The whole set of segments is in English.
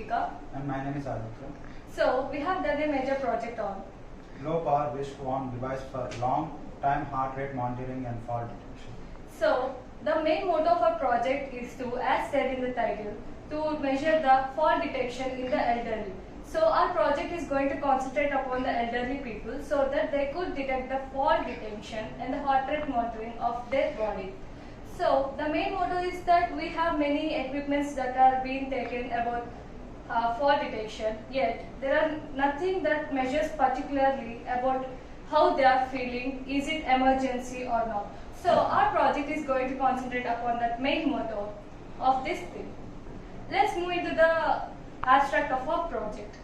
Deepika. And my name is Aditya. So we have done a major project on. Low power wrist-worn device for long-time heart rate monitoring and fall detection. So the main motto of our project is to, as said in the title, to measure the fall detection in the elderly. So our project is going to concentrate upon the elderly people so that they could detect the fall detection and the heart rate monitoring of their body. So the main motto is that we have many equipments that are being taken about fall detection, yet there are nothing that measures particularly about how they are feeling, is it emergency or not. So our project is going to concentrate upon that main motto of this thing. Let's move into the abstract of our project.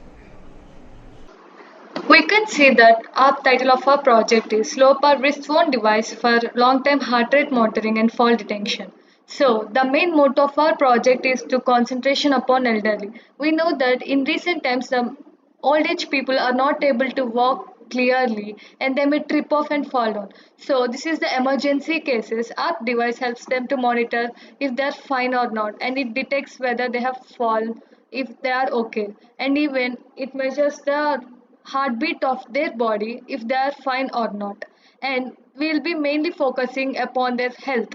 We can see that our title of our project is Low Power Wrist-Worn Device for Long-Term Heart Rate Monitoring and Fall Detection. So, the main motto of our project is to concentration upon elderly. We know that in recent times, the old age people are not able to walk clearly and they may trip off and fall down. So, this is the emergency cases. Our device helps them to monitor if they are fine or not, and it detects whether they have fallen, if they are okay, and even it measures the heartbeat of their body if they are fine or not. And we'll be mainly focusing upon their health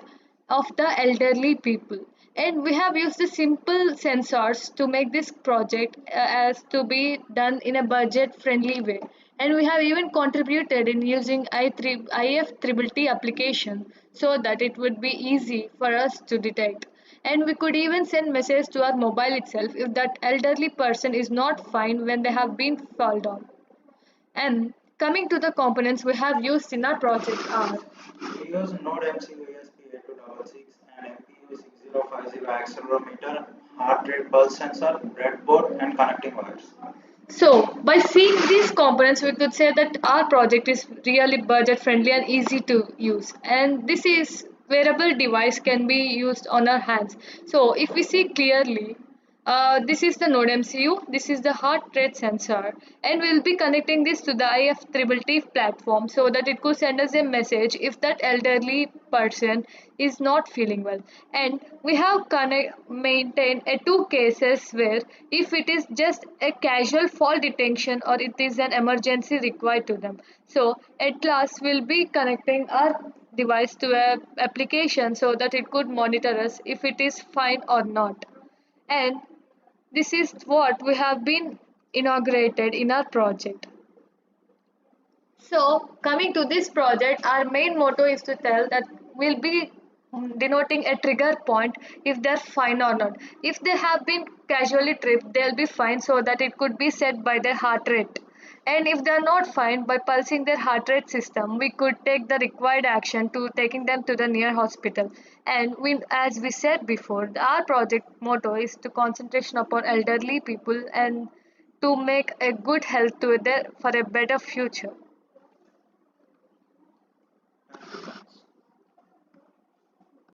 of the elderly people. And we have used the simple sensors to make this project as to be done in a budget friendly way. And we have even contributed in using IF3T application so that it would be easy for us to detect. And we could even send messages to our mobile itself if that elderly person is not fine when they have been fall down. And coming to the components we have used in our project are. We use Node MCU ESP8266 and MPU6050 accelerometer, heart rate pulse sensor, breadboard, and connecting wires. So, by seeing these components, we could say that our project is really budget friendly and easy to use. And this is wearable device can be used on our hands. So, if we see clearly, this is the Node MCU, this is the heart rate sensor, and we'll be connecting this to the IF3T platform so that it could send us a message if that elderly person is not feeling well. And we have maintained two cases where if it is just a casual fall detection or it is an emergency required to them. So at last we'll be connecting our device to a application so that it could monitor us if it is fine or not. And this is what we have been inaugurated in our project. So, coming to this project, our main motto is to tell that we'll be denoting a trigger point if they're fine or not. If they have been casually tripped, they'll be fine so that it could be set by their heart rate. And if they're not fine, by pulsing their heart rate system, we could take the required action to taking them to the near hospital. And as we said before, our project motto is to concentration upon elderly people and to make a good health to their for a better future.